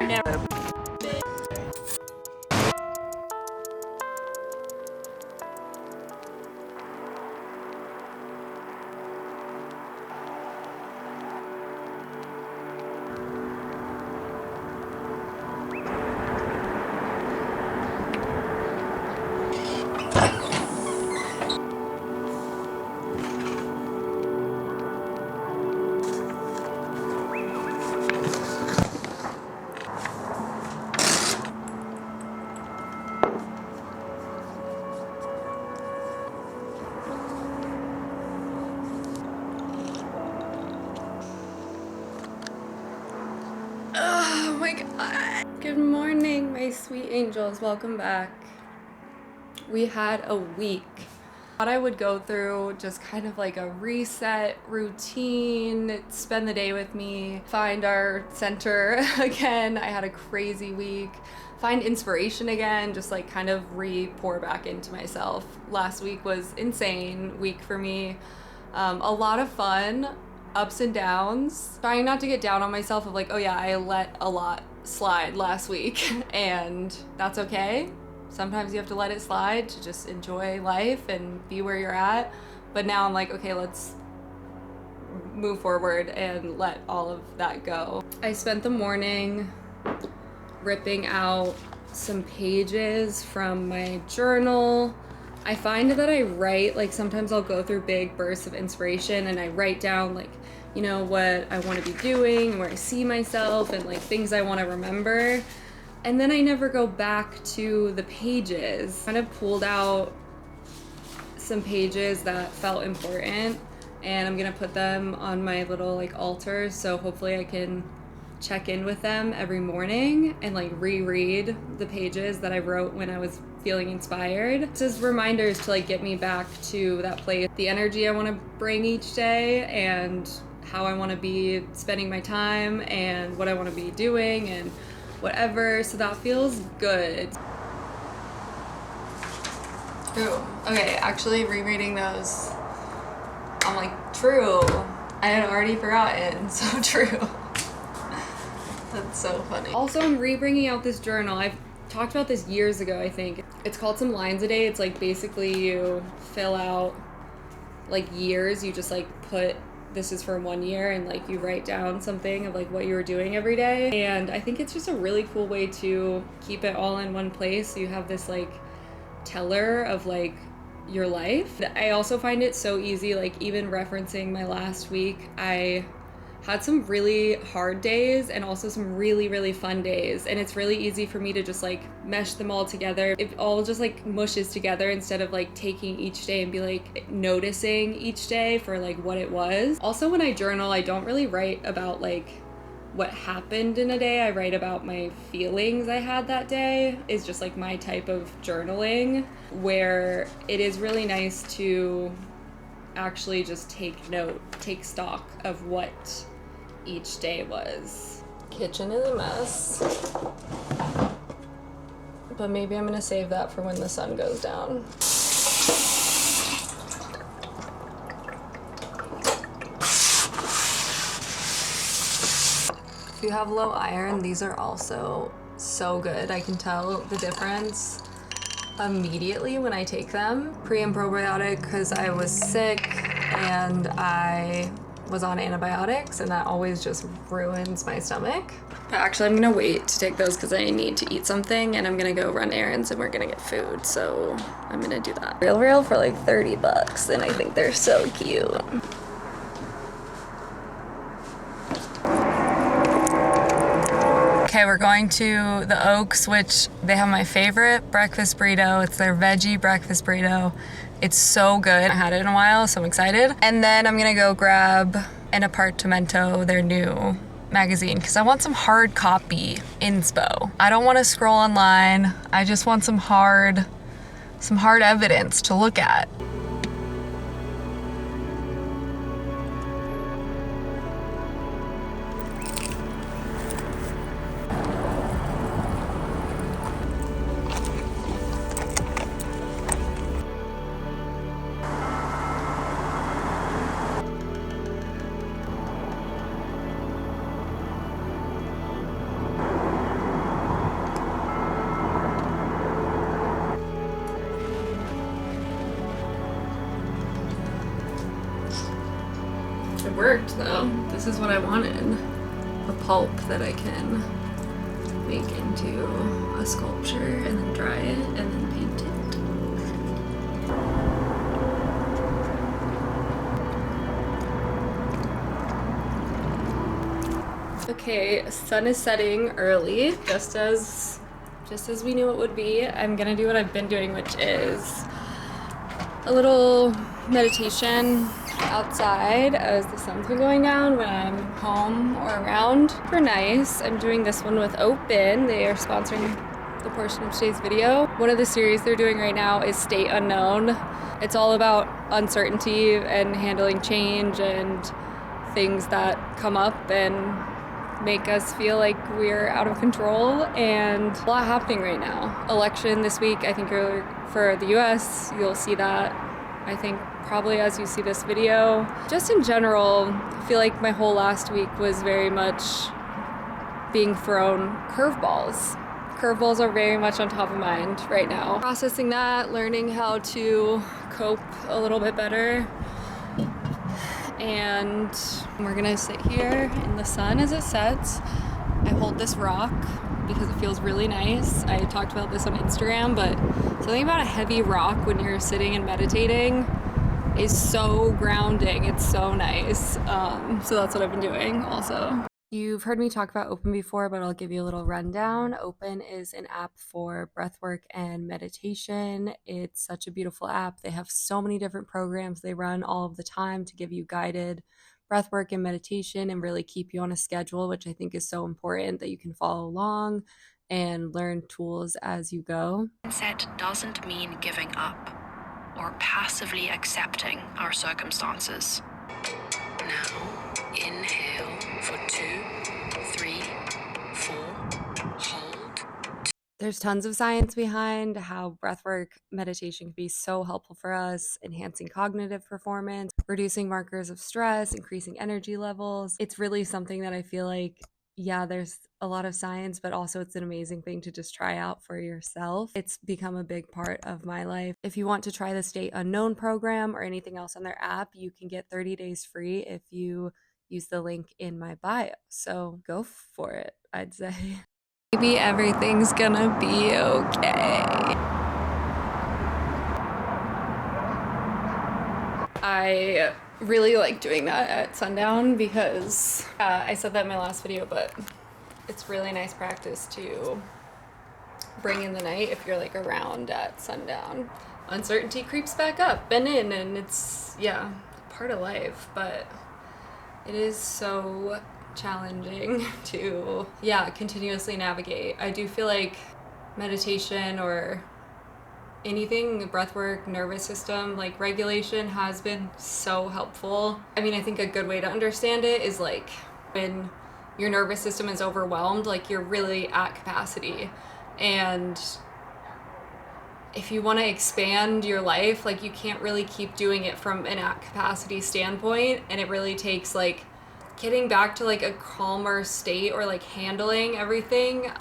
never. Oh my god. Good morning, my sweet angels. Welcome back. We had a week. Thought I would go through just kind of like a reset routine, spend the day with me, find our center again. I had a crazy week. Find inspiration again, just like kind of pour back into myself. Last week was insane week for me. A lot of fun, ups and downs. Trying not to get down on myself of like, oh yeah, I let a lot slide last week and that's okay. Sometimes you have to let it slide to just enjoy life and be where you're at. But now I'm like, okay, let's move forward and let all of that go. I spent the morning ripping out some pages from my journal. I find that I write, like sometimes I'll go through big bursts of inspiration and I write down like, you know, what I want to be doing, where I see myself and like things I want to remember. And then I never go back to the pages. Kind of pulled out some pages that felt important and I'm gonna put them on my little like altar, so hopefully I can check in with them every morning and like reread the pages that I wrote when I was feeling inspired. Just reminders to like get me back to that place, the energy I want to bring each day and how I want to be spending my time and what I want to be doing and whatever, so that feels good. Ooh, okay, actually rereading those, I'm like, true, I had already forgotten, so true. That's so funny. Also, I'm re-bringing out this journal. I've talked about this years ago, I think. It's called Some Lines a Day. It's like basically you fill out like years, you just like put this is for 1 year and like you write down something of like what you were doing every day. And I think it's just a really cool way to keep it all in one place. So you have this like teller of like your life. I also find it so easy, like even referencing my last week, I had some really hard days and also some really, really fun days. And it's really easy for me to just like mesh them all together. It all just like mushes together instead of like taking each day and be like noticing each day for like what it was. Also, when I journal, I don't really write about like what happened in a day. I write about my feelings I had that day. Is just like my type of journaling, where it is really nice to actually just take stock of what each day was. Kitchen is a mess, but maybe I'm gonna save that for when the sun goes down. If you have low iron, these are also so good. I can tell the difference immediately when I take them. Pre and probiotic because I was sick and I was on antibiotics and that always just ruins my stomach. But actually I'm gonna wait to take those because I need to eat something and I'm gonna go run errands and we're gonna get food, so I'm gonna do that. Real for like 30 bucks and I think they're so cute. Okay, we're going to the Oaks, which they have my favorite breakfast burrito. It's their veggie breakfast burrito. It's so good. I had it in a while, so I'm excited. And then I'm gonna go grab an apartamento, their new magazine, because I want some hard copy inspo. I don't want to scroll online. I just want some hard evidence to look at. worked though. This is what I wanted. A pulp that I can make into a sculpture and then dry it and then paint it. Okay, sun is setting early, just as we knew it would be. I'm gonna do what I've been doing, which is a little meditation outside as the sun's been going down when I'm home or around. Super nice. I'm doing this one with Open. They are sponsoring the portion of today's video. One of the series they're doing right now is State Unknown. It's all about uncertainty and handling change and things that come up and make us feel like we're out of control, and a lot happening right now. Election this week, I think for the US, you'll see that, I think probably as you see this video. Just in general, I feel like my whole last week was very much being thrown curveballs. Curveballs are very much on top of mind right now. Processing that, learning how to cope a little bit better. And we're gonna sit here in the sun as it sets. I hold this rock because it feels really nice. I talked about this on Instagram, but something about a heavy rock when you're sitting and meditating is so grounding. It's so nice. So that's what I've been doing also. You've heard me talk about Open before, but I'll give you a little rundown. Open is an app for breathwork and meditation. It's such a beautiful app. They have so many different programs they run all of the time to give you guided breathwork and meditation and really keep you on a schedule, which I think is so important that you can follow along and learn tools as you go. Mindset doesn't mean giving up or passively accepting our circumstances. Now, inhale for 2, 3, 4, hold. There's tons of science behind how breathwork meditation can be so helpful for us, enhancing cognitive performance, reducing markers of stress, increasing energy levels. It's really something that I feel like, yeah, there's a lot of science, but also it's an amazing thing to just try out for yourself. It's become a big part of my life. If you want to try the State Unknown program or anything else on their app, you can get 30 days free if you use the link in my bio. So go for it, I'd say. Maybe everything's gonna be okay. I really like doing that at sundown because I said that in my last video, but it's really nice practice to bring in the night if you're like around at sundown. Uncertainty creeps back up and in, and it's, yeah, part of life, but it is so challenging to, yeah, continuously navigate. I do feel like meditation or anything, breath work, nervous system, like regulation has been so helpful. I mean, I think a good way to understand it is like when your nervous system is overwhelmed, like you're really at capacity. And if you want to expand your life, like you can't really keep doing it from an at capacity standpoint. And it really takes like getting back to like a calmer state or like handling everything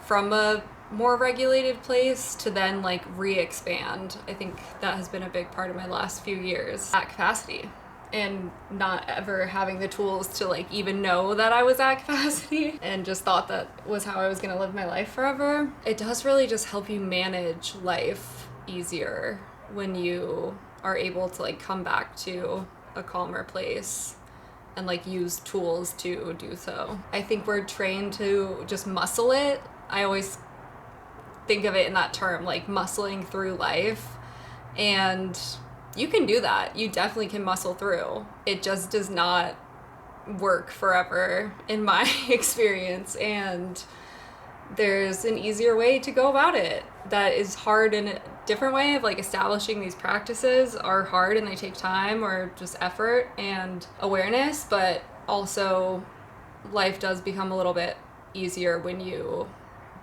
from a more regulated place to then like re-expand. I think that has been a big part of my last few years at capacity and not ever having the tools to like even know that I was at capacity and just thought that was how I was gonna live my life forever. It does really just help you manage life easier when you are able to like come back to a calmer place and like use tools to do so. I think we're trained to just muscle it. I always think of it in that term, like muscling through life. And you can do that. You definitely can muscle through. It just does not work forever in my experience. And there's an easier way to go about it that is hard in a different way of like establishing these practices are hard and they take time or just effort and awareness, but also life does become a little bit easier when you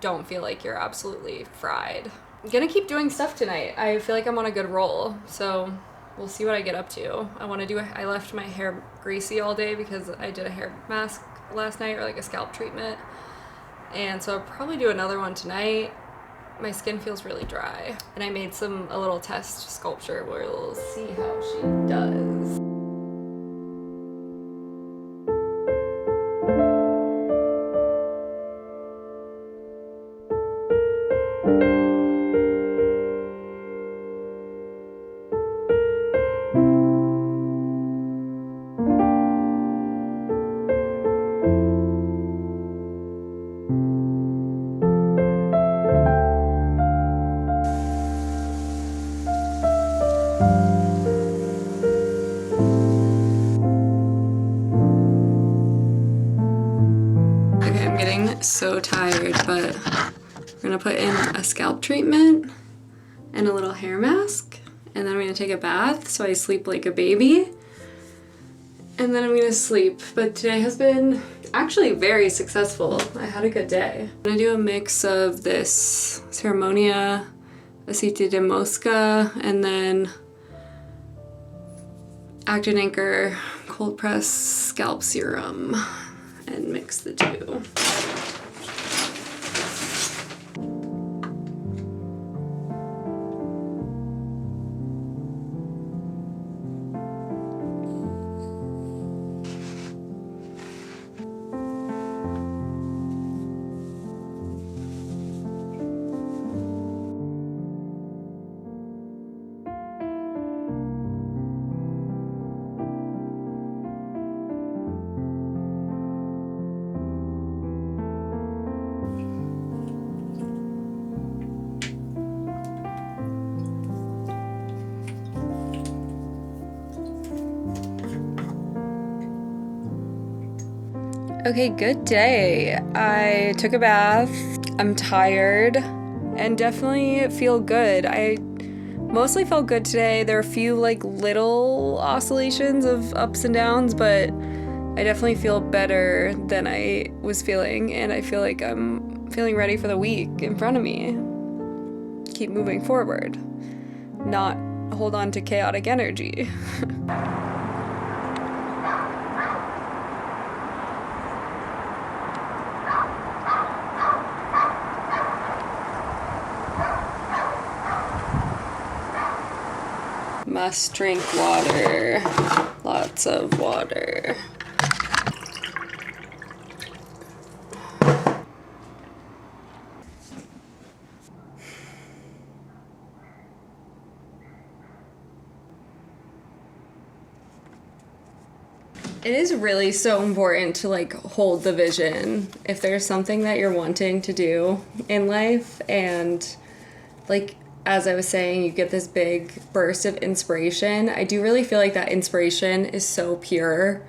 don't feel like you're absolutely fried. I'm gonna keep doing stuff tonight. I feel like I'm on a good roll, so we'll see what I get up to. I left my hair greasy all day because I did a hair mask last night or like a scalp treatment. And so I'll probably do another one tonight. My skin feels really dry. And I made a little test sculpture where we'll see how she does. so tired, but we're gonna put in a scalp treatment and a little hair mask, and then I'm gonna take a bath so I sleep like a baby, and then I'm gonna sleep. But today has been actually very successful. I had a good day. I'm gonna do a mix of this Ceremonia Aceite de Mosca and then Actin Anchor cold press scalp serum and mix the two. Okay, good day. I took a bath. I'm tired and definitely feel good. I mostly felt good today. There are a few like little oscillations of ups and downs, but I definitely feel better than I was feeling, and I feel like I'm feeling ready for the week in front of me. Keep moving forward, not hold on to chaotic energy. Must drink water. Lots of water. It is really so important to like hold the vision. If there's something that you're wanting to do in life, and like as I was saying, you get this big burst of inspiration. I do really feel like that inspiration is so pure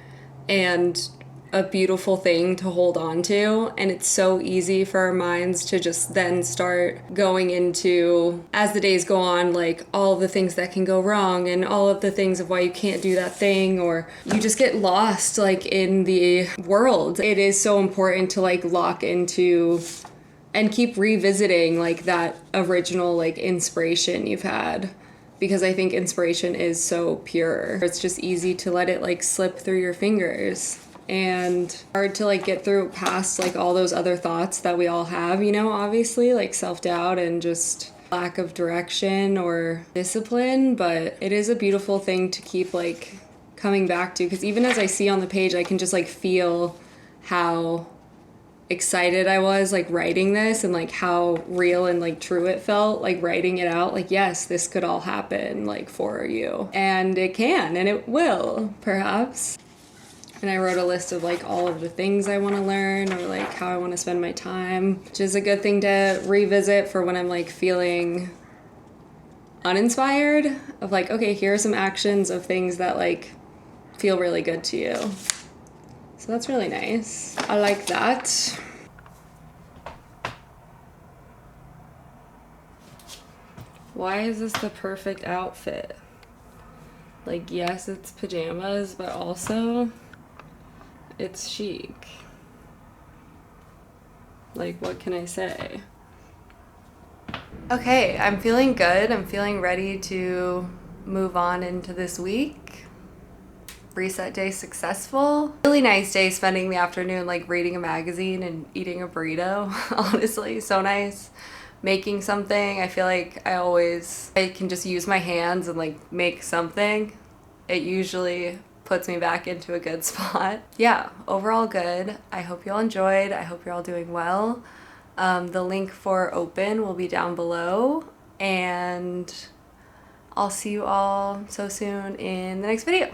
and a beautiful thing to hold on to, and it's so easy for our minds to just then start going into, as the days go on, like all of the things that can go wrong and all of the things of why you can't do that thing, or you just get lost like in the world. It is so important to like lock into and keep revisiting like that original like inspiration you've had, because I think inspiration is so pure. It's just easy to let it like slip through your fingers, and hard to like get through past like all those other thoughts that we all have, you know, obviously like self-doubt and just lack of direction or discipline. But it is a beautiful thing to keep like coming back to, because even as I see on the page, I can just like feel how excited I was like writing this, and like how real and like true it felt like writing it out. Like, yes, this could all happen like for you, and it can, and it will perhaps. And I wrote a list of like all of the things I want to learn, or like how I want to spend my time, which is a good thing to revisit for when I'm like feeling uninspired, of like, okay, here are some actions of things that like feel really good to you. So that's really nice. I like that. Why is this the perfect outfit? Like, yes, it's pajamas, but also it's chic. Like, what can I say? Okay, I'm feeling good. I'm feeling ready to move on into this week. Reset day successful. Really nice day spending the afternoon like reading a magazine and eating a burrito. Honestly, so nice. Making something. I feel like I can just use my hands and like make something. It usually puts me back into a good spot. Yeah, overall good. I hope you all enjoyed. I hope you're all doing well. The link for Open will be down below, and I'll see you all so soon in the next video.